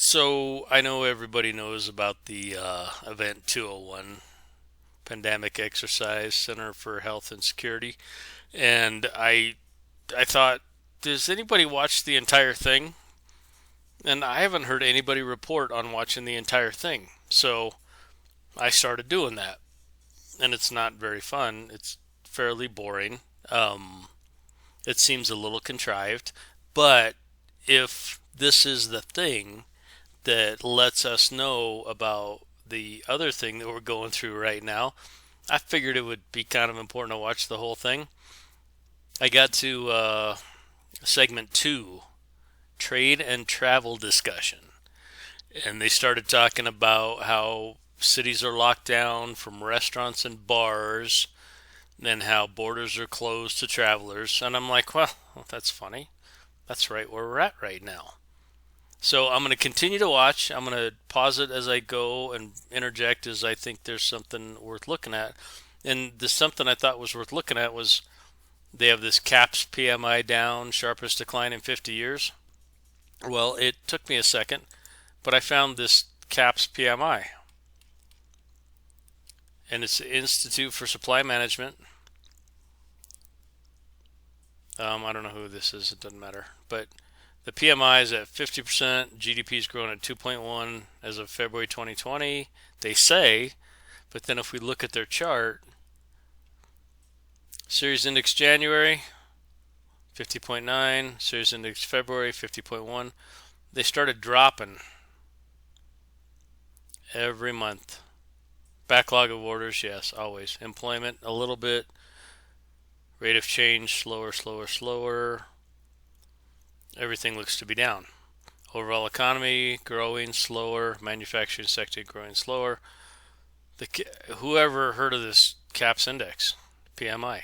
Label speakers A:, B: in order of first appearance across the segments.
A: So I know everybody knows about the Event 201 Pandemic Exercise Center for Health and Security, and I thought, does anybody watch the entire thing? And I haven't heard anybody report on watching the entire thing. So I started doing that, and it's not very fun. It's fairly boring. It seems a little contrived, but if this is the thing that lets us know about the other thing that we're going through right now, I figured it would be kind of important to watch the whole thing. I got to segment two, trade and travel discussion, and they started talking about how cities are locked down from restaurants and bars, and how borders are closed to travelers. And I'm like, well, that's funny. That's right where we're at right now. So I'm going to continue to watch. I'm going to pause it as I go and interject as I think there's something worth looking at. And the something I thought was worth looking at was they have this CAPS PMI down, sharpest decline in 50 years. Well, it took me a second, but I found this CAPS PMI. And it's the Institute for Supply Management. I don't know who this is. It doesn't matter. But the PMI is at 50%. GDP is growing at 2.1 as of February 2020. They say, but then if we look at their chart, Series Index January, 50.9. Series Index February, 50.1. They started dropping every month. Backlog of orders, yes, always. Employment, a little bit. Rate of change, slower, slower, slower. Everything looks to be down. Overall economy growing slower. Manufacturing sector growing slower. Whoever heard of this CAPS index, PMI?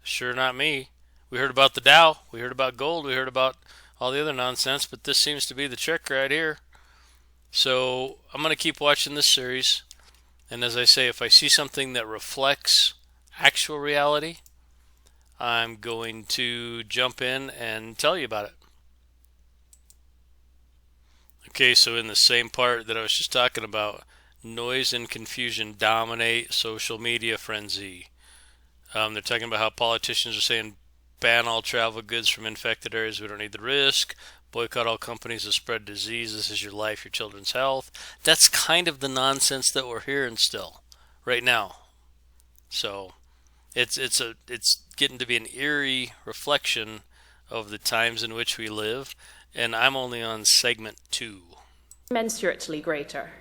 A: Sure, not me. We heard about the Dow. We heard about gold. We heard about all the other nonsense, but this seems to be the trick right here. So I'm going to keep watching this series. And as I say, if I see something that reflects actual reality, I'm going to jump in and tell you about it. Okay, so in the same part that I was just talking about, noise and confusion dominate social media frenzy. They're talking about how politicians are saying ban all travel goods from infected areas. We don't need the risk. Boycott all companies that spread disease. This is your life, your children's health. That's kind of the nonsense that we're hearing still right now. So it's getting to be an eerie reflection of the times in which we live, and I'm only on segment 2.
B: Commensurately greater.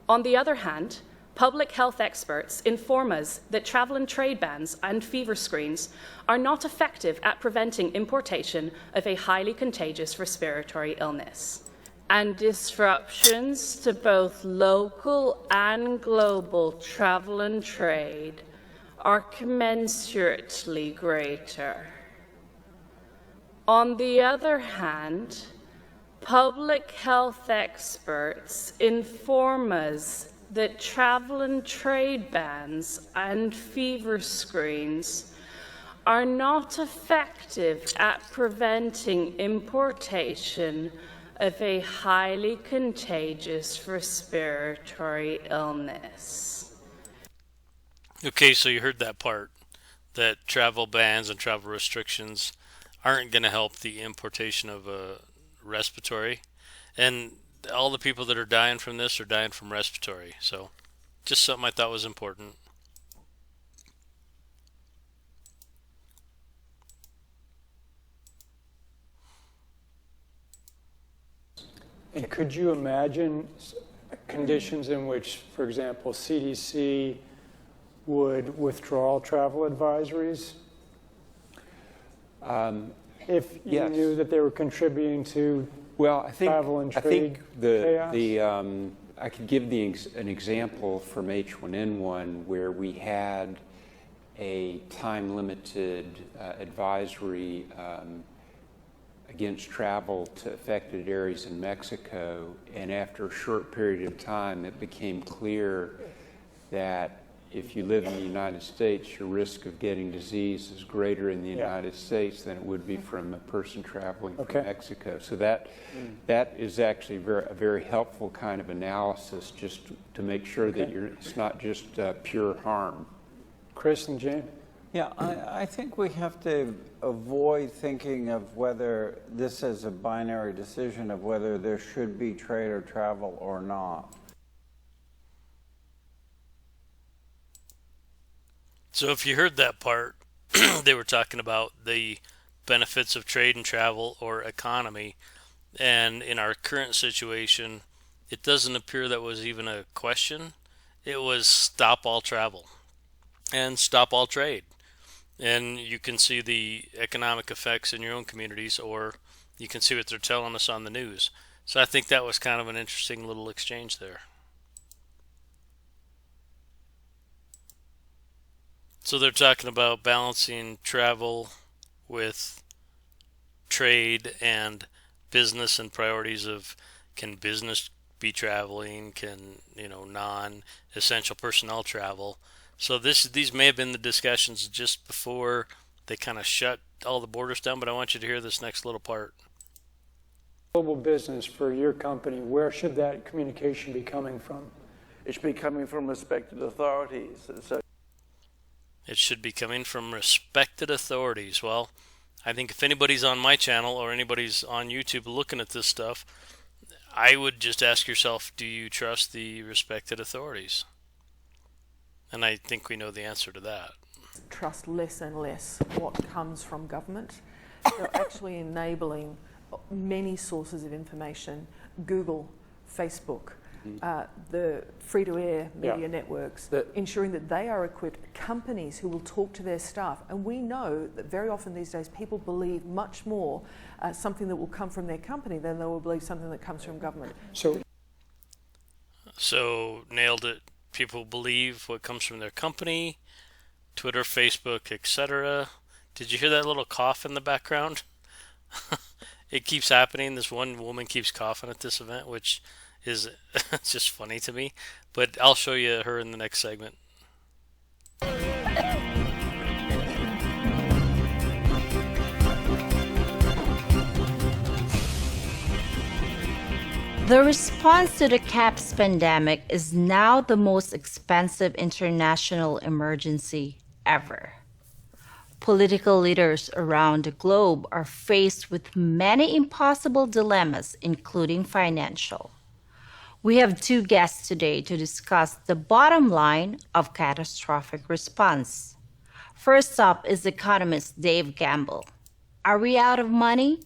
B: On the other hand, public health experts inform us that travel and trade bans and fever screens are not effective at preventing importation of a highly contagious respiratory illness. And disruptions to both local and global travel and trade are commensurately greater. On the other hand, public health experts inform us that travel and trade bans and fever screens are not effective at preventing importation of a highly contagious respiratory illness.
A: Okay, so you heard that part, that travel bans and travel restrictions aren't going to help the importation of a respiratory. And all the people that are dying from this are dying from respiratory. So just something I thought was important.
C: And could you imagine conditions in which, for example, CDC would withdraw travel advisories if you
D: Yes.
C: knew that they were contributing to
D: Well,
C: travel and
D: I
C: trade
D: think
C: chaos?
D: I could give an example from H1N1 where we had a time-limited advisory against travel to affected areas in Mexico, and after a short period of time, it became clear that if you live in the United States, your risk of getting disease is greater in the United States than it would be from a person traveling from Mexico. So that is actually a very helpful kind of analysis, just to make sure that it's not just pure harm.
C: Chris and Jane?
E: Yeah, I think we have to avoid thinking of whether this is a binary decision of whether there should be trade or travel or not.
A: So if you heard that part, they were talking about the benefits of trade and travel or economy. And in our current situation, it doesn't appear that was even a question. It was stop all travel and stop all trade. And you can see the economic effects in your own communities, or you can see what they're telling us on the news. So I think that was kind of an interesting little exchange there. So they're talking about balancing travel with trade and business, and priorities of, can business be traveling, can non-essential personnel travel. So these may have been the discussions just before they kind of shut all the borders down, but I want you to hear this next little part.
C: Global business for your company, where should that communication be coming from?
F: It should be coming from respected authorities. So
A: it should be coming from respected authorities. Well, I think if anybody's on my channel or anybody's on YouTube looking at this stuff, I would just ask yourself, do you trust the respected authorities? And I think we know the answer to that.
G: Trust less and less what comes from government. They're actually enabling many sources of information, Google, Facebook, the free-to-air media networks, ensuring that they are equipped, companies who will talk to their staff. And we know that very often these days people believe much more something that will come from their company than they will believe something that comes from government.
A: So nailed it. People believe what comes from their company, Twitter, Facebook, etc. Did you hear that little cough in the background? It keeps happening. This one woman keeps coughing at this event, which is just funny to me. But I'll show you her in the next segment.
H: The response to the CAPS pandemic is now the most expensive international emergency ever. Political leaders around the globe are faced with many impossible dilemmas, including financial. We have two guests today to discuss the bottom line of catastrophic response. First up is economist Dave Gamble. Are we out of money?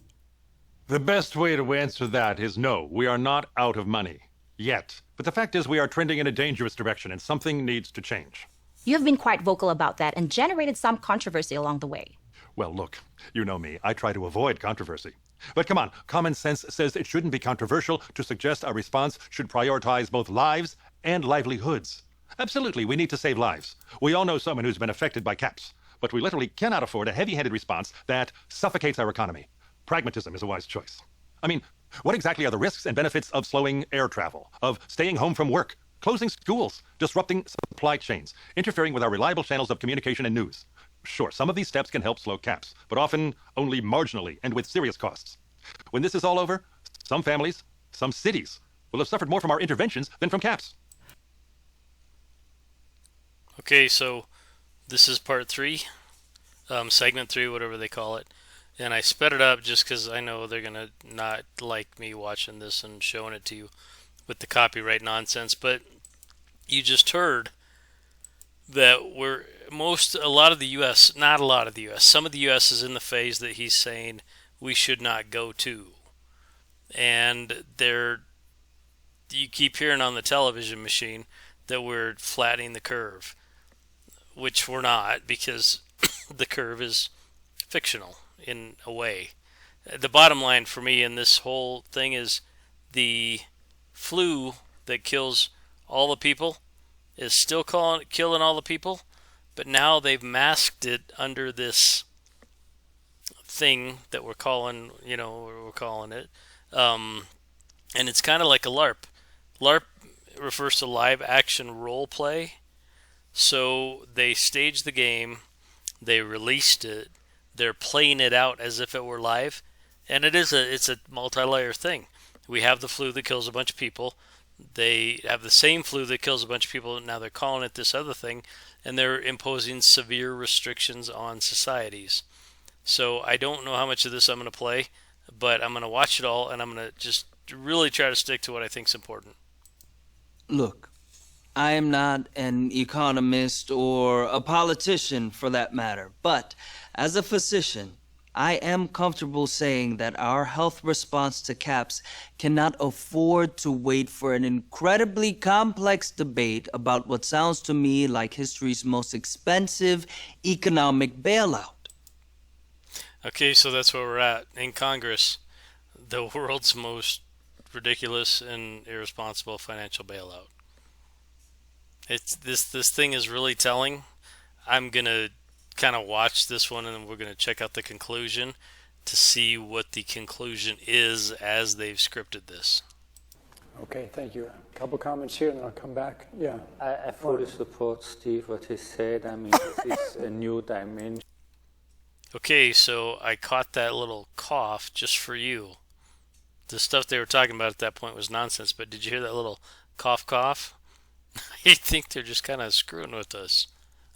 I: The best way to answer that is no, we are not out of money. Yet. But the fact is we are trending in a dangerous direction and something needs to change.
H: You have been quite vocal about that and generated some controversy along the way.
I: Well, look, you know me. I try to avoid controversy. But come on, common sense says it shouldn't be controversial to suggest our response should prioritize both lives and livelihoods. Absolutely, we need to save lives. We all know someone who's been affected by CAPS, but we literally cannot afford a heavy-handed response that suffocates our economy. Pragmatism is a wise choice. I mean, what exactly are the risks and benefits of slowing air travel, of staying home from work, closing schools, disrupting supply chains, interfering with our reliable channels of communication and news? Sure, some of these steps can help slow CAPS, but often only marginally and with serious costs. When this is all over, some families, some cities will have suffered more from our interventions than from CAPS.
A: Okay, so this is part 3, segment 3, whatever they call it. And I sped it up just because I know they're going to not like me watching this and showing it to you with the copyright nonsense. But you just heard that a lot of the U.S., not a lot of the U.S., some of the U.S. is in the phase that he's saying we should not go to. And you keep hearing on the television machine that we're flattening the curve, which we're not, because the curve is fictional in a way. The bottom line for me in this whole thing is the flu that kills all the people is still killing all the people, but now they've masked it under this thing that we're calling it. And it's kind of like a LARP. LARP refers to live action role play. So they staged the game, they released it, they're playing it out as if it were live, and it's a multi-layer thing. We have the flu that kills a bunch of people. They have the same flu that kills a bunch of people. Now they're calling it this other thing, and they're imposing severe restrictions on societies. So I don't know how much of this I'm going to play, but I'm going to watch it all, and I'm going to just really try to stick to what I think is important.
J: Look, I am not an economist or a politician for that matter, but as a physician, I am comfortable saying that our health response to caps cannot afford to wait for an incredibly complex debate about what sounds to me like history's most expensive economic bailout.
A: Okay, so that's where we're at in Congress, the world's most ridiculous and irresponsible financial bailout. It's this thing is really telling. I'm gonna kind of watch this one, and then we're gonna check out the conclusion to see what the conclusion is as they've scripted this.
C: Okay, thank you. A couple comments here, and then I'll come back. Yeah.
K: I fully support Steve what he said. I mean, this is a new dimension.
A: Okay, so I caught that little cough just for you. The stuff they were talking about at that point was nonsense, but did you hear that little cough cough? I think they're just kind of screwing with us.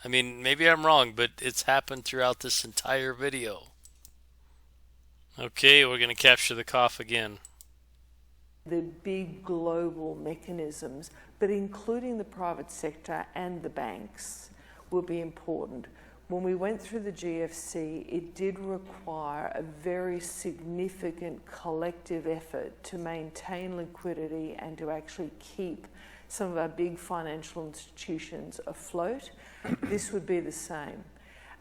A: I mean, maybe I'm wrong, but it's happened throughout this entire video. Okay, we're going to capture the cough again.
G: The big global mechanisms, but including the private sector and the banks, will be important. When we went through the GFC, it did require a very significant collective effort to maintain liquidity and to actually keep some of our big financial institutions afloat. This would be the same.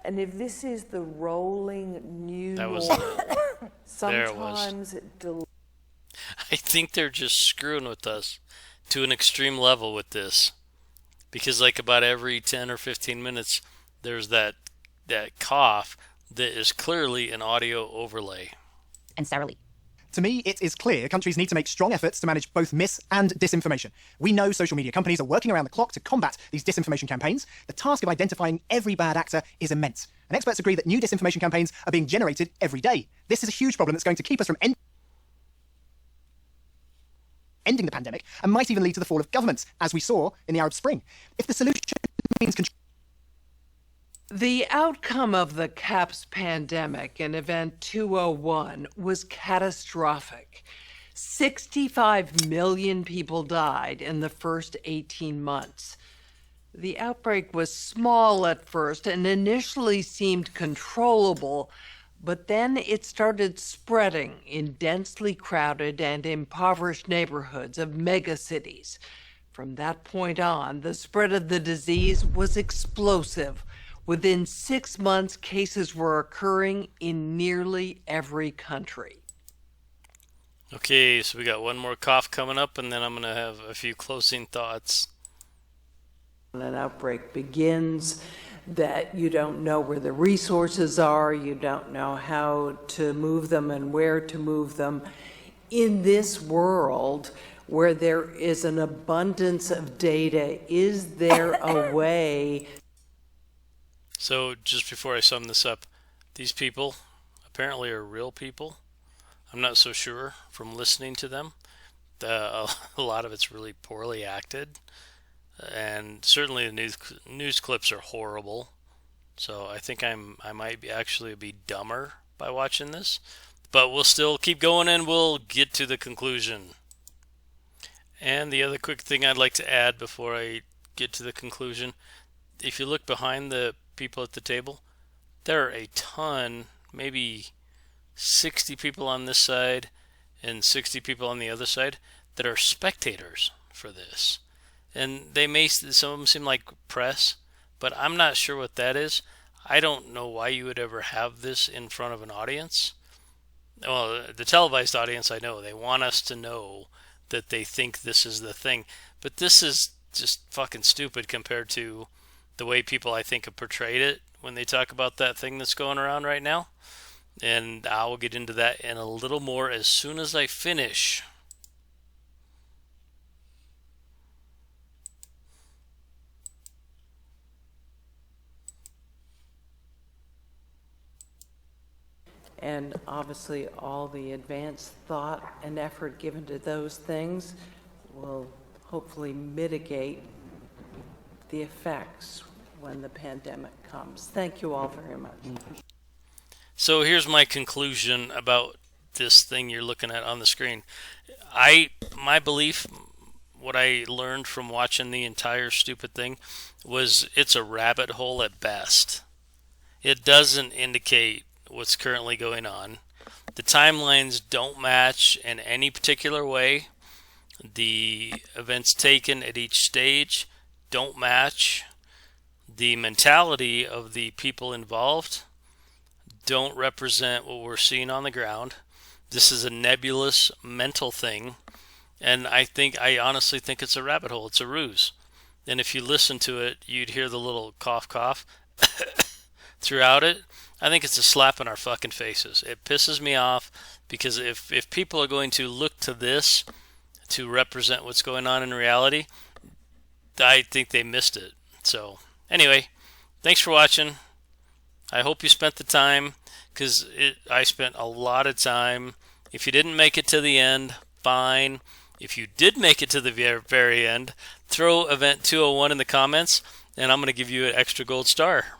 G: And if this is the rolling new normal, sometimes it delays.
A: I think they're just screwing with us to an extreme level with this. Because like about every 10 or 15 minutes, there's that cough that is clearly an audio overlay.
L: And Sarah Lee. To me, it is clear countries need to make strong efforts to manage both mis- and disinformation. We know social media companies are working around the clock to combat these disinformation campaigns. The task of identifying every bad actor is immense. And experts agree that new disinformation campaigns are being generated every day. This is a huge problem that's going to keep us from ending the pandemic and might even lead to the fall of governments, as we saw in the Arab Spring. If the solution means
M: The outcome of the CAPS pandemic in Event 201 was catastrophic. 65 million people died in the first 18 months. The outbreak was small at first and initially seemed controllable, but then it started spreading in densely crowded and impoverished neighborhoods of megacities. From that point on, the spread of the disease was explosive. Within 6 months, cases were occurring in nearly every country.
A: Okay, so we got one more cough coming up, and then I'm going to have a few closing thoughts.
M: When an outbreak begins, that you don't know where the resources are, you don't know how to move them and where to move them. In this world where there is an abundance of data, is there a way?
A: So just before I sum this up, these people apparently are real people. I'm not so sure from listening to them. A lot of it's really poorly acted. And certainly the news clips are horrible. So I think I might actually be dumber by watching this. But we'll still keep going and we'll get to the conclusion. And the other quick thing I'd like to add before I get to the conclusion, if you look behind the people at the table, there are a ton, maybe 60 people on this side and 60 people on the other side that are spectators for this. And some of them seem like press, but I'm not sure what that is. I don't know why you would ever have this in front of an audience. Well, the televised audience, I know. They want us to know that they think this is the thing. But this is just fucking stupid compared to the way people, I think, have portrayed it when they talk about that thing that's going around right now. And I will get into that in a little more as soon as I finish.
M: And obviously, all the advanced thought and effort given to those things will hopefully mitigate the effects when the pandemic comes. Thank you all very much.
A: So here's my conclusion about this thing you're looking at on the screen. My belief, what I learned from watching the entire stupid thing, was it's a rabbit hole at best. It doesn't indicate what's currently going on. The timelines don't match in any particular way. The events taken at each stage don't match. The mentality of the people involved don't represent what we're seeing on the ground. This is a nebulous mental thing, and I honestly think it's a rabbit hole. It's a ruse. And if you listen to it, you'd hear the little cough cough throughout it. I think it's a slap in our fucking faces. It pisses me off because if people are going to look to this to represent what's going on in reality, I think they missed it. So anyway, thanks for watching. I hope you spent the time, because I spent a lot of time. If you didn't make it to the end, fine. If you did make it to the very end, throw Event 201 in the comments, and I'm going to give you an extra gold star.